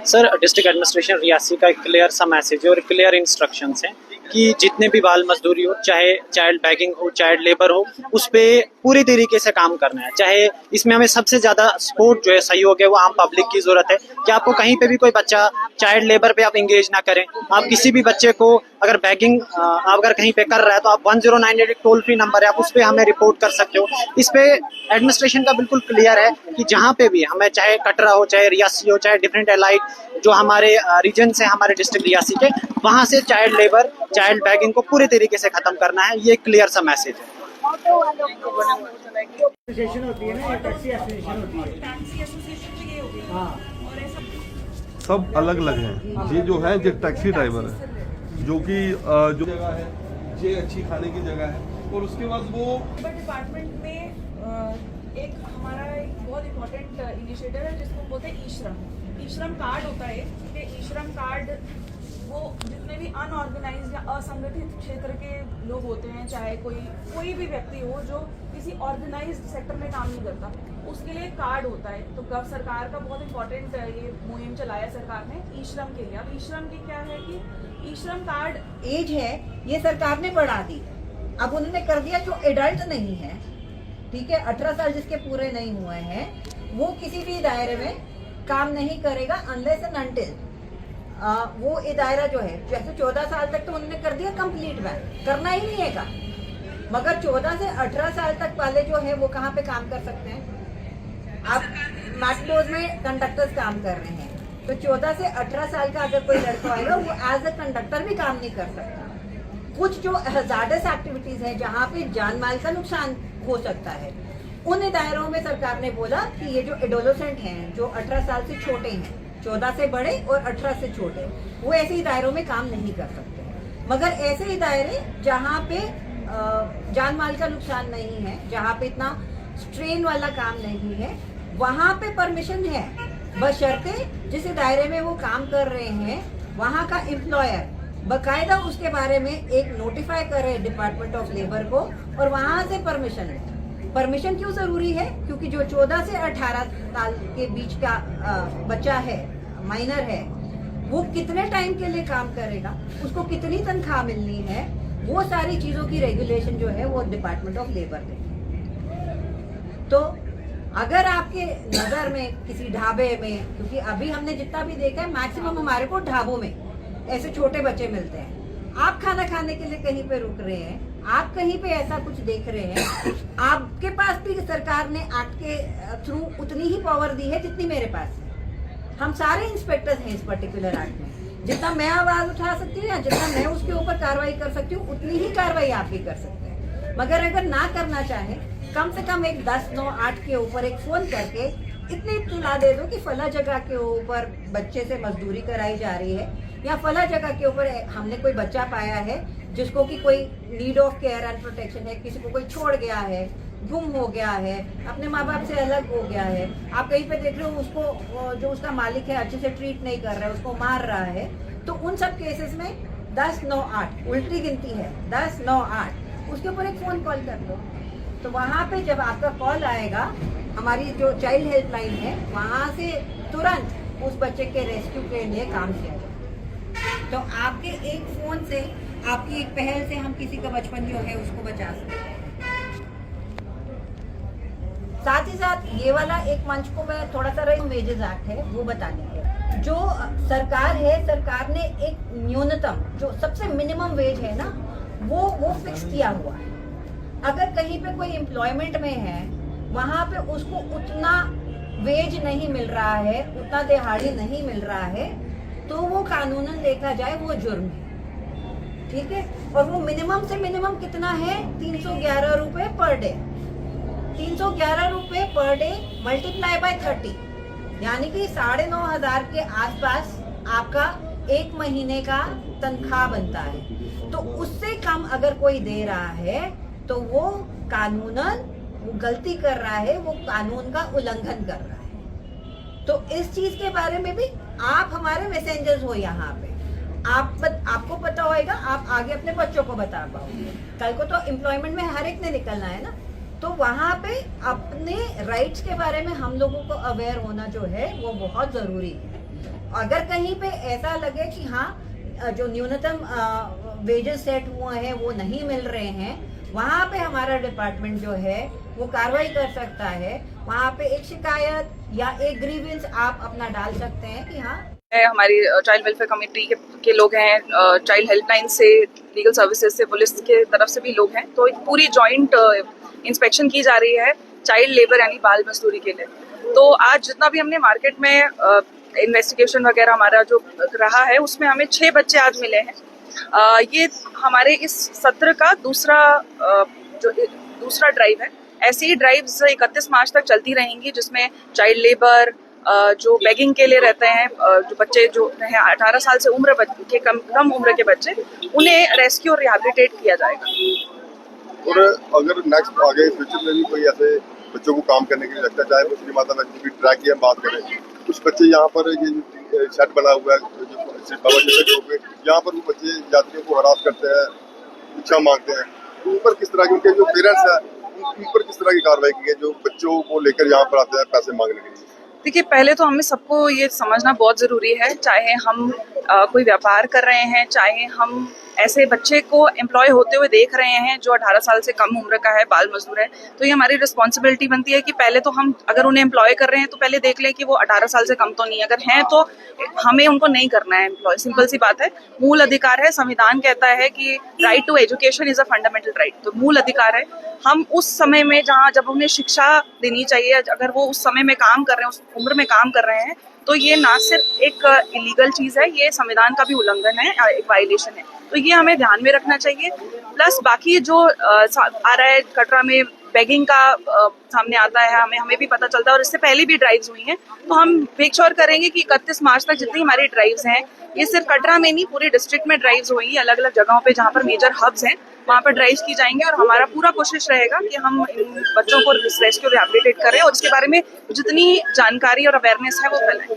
Sir, district administration Reasi का एक clear सा मैसेज है और क्लियर इंस्ट्रक्शंस हैं कि जितने भी बाल मजदूरी हो, चाहे चाइल्ड बैगिंग हो, चाइल्ड लेबर हो, उस पे पूरी तरीके से काम करना है। चाहे इसमें हमें सबसे ज़्यादा सपोर्ट जो है, सहयोग है, वो आम पब्लिक की ज़रूरत है कि आपको कहीं पे भी कोई बच्चा चाइल्ड लेबर पे आप इंगेज ना करें। आप किसी भी बच्चे को अगर बैगिंग अगर कहीं पे कर रहा है तो आप 1098 एक टोल फ्री नंबर है, आप उस पर हमें रिपोर्ट कर सकते हो। इस पे एडमिनिस्ट्रेशन का बिल्कुल क्लियर है कि जहाँ पे भी हमें, चाहे कटरा हो, चाहे रियासी हो, चाहे डिफरेंट एलाइड जो हमारे रीजन से हमारे डिस्ट्रिक्ट रियासी के, वहाँ से चाइल्ड लेबर, चाइल्ड बैगिंग को पूरी तरीके से खत्म करना है। ये क्लियर सा मैसेज है। एसोसिएशन होती है ना, टैक्सी एसोसिएशन होती है। टैक्सी एसोसिएशन में ये हो गया। हाँ, और ऐसा सब अलग अलग हैं। ये जो है ये टैक्सी ड्राइवर है, जो कि जो जगह है ये अच्छी खाने की जगह है। और उसके बाद वो डिपार्टमेंट में एक हमारा एक बहुत इम्पोर्टेंट इनिशिएटिव है जिसको हम बोलते हैं ई श्रम कार्ड होता है। ठीक है, ई श्रम कार्ड वो जितने भी अनऑर्गेनाइज्ड या असंगठित क्षेत्र के लोग होते हैं, चाहे कोई भी व्यक्ति हो जो किसी ऑर्गेनाइज्ड सेक्टर में काम नहीं करता, उसके लिए कार्ड होता है। तो सरकार का बहुत इंपॉर्टेंट ये मुहिम चलाया सरकार ने ई श्रम के लिए। अब ई श्रम की क्या है कि ई श्रम कार्ड एज है, ये सरकार ने बढ़ा दी। अब उन्होंने कर दिया जो एडल्ट नहीं है, ठीक है, 18 साल जिसके पूरे नहीं हुए हैं, वो किसी भी दायरे में काम नहीं करेगा अनलेस एंड अनटिल वो ये दायरा जो है, जैसे 14 साल तक तो उन्होंने कर दिया कंप्लीट बैन, करना ही नहीं है का। मगर 14 से 18 साल तक वाले जो है वो कहाँ पे काम कर सकते हैं? आप मैट्रोज में कंडक्टर्स काम कर रहे हैं, तो 14 से 18 साल का अगर कोई लड़का आएगा वो एज अ कंडक्टर भी काम नहीं कर सकता। कुछ जो हजार्डस एक्टिविटीज है जहाँ पे जान माल का नुकसान हो सकता है, उन दायरों में सरकार ने बोला कि ये जो एडोलेसेंट हैं, जो 18 साल से छोटे हैं, 14 से बड़े और 18 से छोटे, वो ऐसे ही दायरों में काम नहीं कर सकते। मगर ऐसे ही दायरे जहाँ पे जान माल का नुकसान नहीं है, जहाँ पे इतना स्ट्रेन वाला काम नहीं है, वहाँ पे परमिशन है, बशर्ते जिस दायरे में वो काम कर रहे हैं वहाँ का एम्प्लॉयर बकायदा उसके बारे में एक नोटिफाई करे डिपार्टमेंट ऑफ लेबर को और वहाँ से परमिशन है। परमिशन क्यों जरूरी है? क्योंकि जो 14 से 18 साल के बीच का बच्चा है, माइनर है, वो कितने टाइम के लिए काम करेगा, उसको कितनी तनख्वाह मिलनी है, वो सारी चीजों की रेगुलेशन जो है वो डिपार्टमेंट ऑफ लेबर देगी। तो अगर आपके नजर में किसी ढाबे में, क्योंकि अभी हमने जितना भी देखा है मैक्सिमम हमारे को ढाबों में ऐसे छोटे बच्चे मिलते हैं, आप खाना खाने के लिए कहीं पे रुक रहे हैं, आप कहीं पे ऐसा कुछ देख रहे हैं, आपके पास भी सरकार ने एक्ट के थ्रू उतनी ही पावर दी है जितनी मेरे पास है। हम सारे इंस्पेक्टर्स हैं इस पर्टिकुलर एक्ट में, जितना मैं आवाज उठा सकती हूँ या जितना मैं उसके ऊपर कार्रवाई कर सकती हूँ, उतनी ही कार्रवाई आप भी कर सकते हैं। मगर अगर ना करना चाहे, कम से कम एक 10-9-8 के ऊपर एक फोन करके इतनी इत्तला दे दो कि फला जगह के ऊपर बच्चे से मजदूरी कराई जा रही है, या फला जगह के ऊपर हमने कोई बच्चा पाया है जिसको कि कोई need of care and protection है, किसी को कोई छोड़ गया है, गुम हो गया है, अपने माँ बाप से अलग हो गया है, आप कहीं पे देख रहे हो उसको जो उसका मालिक है अच्छे से ट्रीट नहीं कर रहा है, उसको मार रहा है, तो उन सब केसेस में 10-9-8 उल्टी गिनती है, 10-9-8 उसके ऊपर एक फोन कॉल कर लो। तो वहाँ पे जब आपका कॉल आएगा, हमारी जो चाइल्ड हेल्पलाइन है, वहाँ से तुरंत उस बच्चे के रेस्क्यू के लिए काम किया जाए। तो आपके एक फोन से, आपकी एक पहल से हम किसी का बचपन जो है उसको बचा सकते हैं। साथ ही साथ ये वाला एक मंच को मैं थोड़ा सा वेजेस एक्ट है वो बता देंगे। जो सरकार है, सरकार ने एक न्यूनतम जो सबसे मिनिमम वेज है ना, वो फिक्स किया हुआ है। अगर कहीं पे कोई एम्प्लॉयमेंट में है, वहां पे उसको उतना वेज नहीं मिल रहा है, उतना दिहाड़ी नहीं मिल रहा है, तो वो कानूनन देखा जाए वो जुर्म है, ठीक है। और वो मिनिमम से मिनिमम कितना है? 311 रुपए पर डे। 311 रुपए पर डे मल्टीप्लाई बाय 30, यानी कि 9,500 के आसपास आपका एक महीने का तनख्वाह बनता है। तो उससे कम अगर कोई दे रहा है तो वो कानूनन वो गलती कर रहा है, वो कानून का उल्लंघन कर रहा है। तो इस चीज के बारे में भी आप हमारे मैसेंजर्स हो यहाँ पे, आपको पता होएगा, आप आगे अपने बच्चों को बता पाओगे। कल को तो एम्प्लॉयमेंट में हर एक ने निकलना है ना, तो वहाँ पे अपने राइट्स के बारे में हम लोगों को अवेयर होना जो है वो बहुत जरूरी है। अगर कहीं पे ऐसा लगे कि हाँ जो न्यूनतम वेजेस सेट हुए हैं वो नहीं मिल रहे हैं, वहाँ पे हमारा डिपार्टमेंट जो है वो कार्रवाई कर सकता है। वहाँ पे एक शिकायत या एक ग्रीवेंस आप अपना डाल सकते हैं कि हाँ हमारी चाइल्ड वेलफेयर कमेटी के लोग हैं, चाइल्ड हेल्पलाइन से, लीगल सर्विसेज से, पुलिस के तरफ से भी लोग हैं। तो एक पूरी जॉइंट इंस्पेक्शन की जा रही है चाइल्ड लेबर यानी बाल मजदूरी के लिए। तो आज जितना भी हमने मार्केट में इन्वेस्टिगेशन वगैरह हमारा जो रहा है उसमें हमें 6 बच्चे आज मिले हैं। ये हमारे इस सत्र का दूसरा ड्राइव है। ऐसी ही ड्राइव्स 31 मार्च तक चलती रहेंगी जिसमें चाइल्ड लेबर, जो बेगिंग के लिए रहते हैं, जो बच्चे जो हैं 18 साल से उम्र के कम उम्र के बच्चे, उन्हें रेस्क्यू और रिहैबिलिटेट किया जाएगा। और अगर नेक्स्ट आगे फ्यूचर में भी कोई ऐसे बच्चों को काम करने के लिए लगता है, चाहे वो श्री माता वैष्णो की ट्रैक की हम बात करें, कुछ बच्चे यहाँ पर ये शेड बना हुआ है जो श्री बाबा जी पे, यहाँ पर वो बच्चे यात्रियों को हरास करते हैं, भिक्षा मांगते हैं, उन पर किस तरह के उनके जो पेरेंट्स हैं उन पर किस तरह की कार्रवाई की है जो बच्चों को लेकर यहाँ पर आते हैं पैसे मांगने के लिए? देखिए, पहले तो हमें सबको ये समझना बहुत ज़रूरी है, चाहे हम कोई व्यापार कर रहे हैं, चाहे हम ऐसे बच्चे को एम्प्लॉय होते हुए देख रहे हैं जो 18 साल से कम उम्र का है, बाल मजदूर है, तो ये हमारी रिस्पॉन्सिबिलिटी बनती है कि पहले तो हम अगर उन्हें एम्प्लॉय कर रहे हैं तो पहले देख लें कि वो 18 साल से कम तो नहीं, अगर हैं तो हमें उनको नहीं करना है एम्प्लॉय। सिंपल सी बात है, मूल अधिकार है, संविधान कहता है कि right to education is a fundamental right, तो मूल अधिकार है। हम उस समय में जब उन्हें शिक्षा देनी चाहिए, अगर वो उस समय में काम कर रहे हैं, उस उम्र में काम कर रहे हैं, तो ये ना सिर्फ एक इलीगल चीज़ है, ये संविधान का भी उल्लंघन है, एक वायलेशन है, तो ये हमें ध्यान में रखना चाहिए। प्लस बाकी जो आ रहा है कटरा में बेगिंग का सामने आता है, हमें भी पता चलता है और इससे पहले भी ड्राइव्स हुई हैं, तो हम मेक श्योर करेंगे कि 31 मार्च तक जितनी हमारी ड्राइव्स हैं, ये सिर्फ कटरा में नहीं पूरे डिस्ट्रिक्ट में ड्राइव्स हुई, अलग अलग जगहों पे जहाँ पर मेजर हब्स हैं वहाँ पर ड्राइव्स की जाएंगे और हमारा पूरा कोशिश रहेगा कि हम इन बच्चों को रेस्क्यू रिहैबिलिटेट करें और इसके बारे में जितनी जानकारी और अवेयरनेस है वो फैलाएं।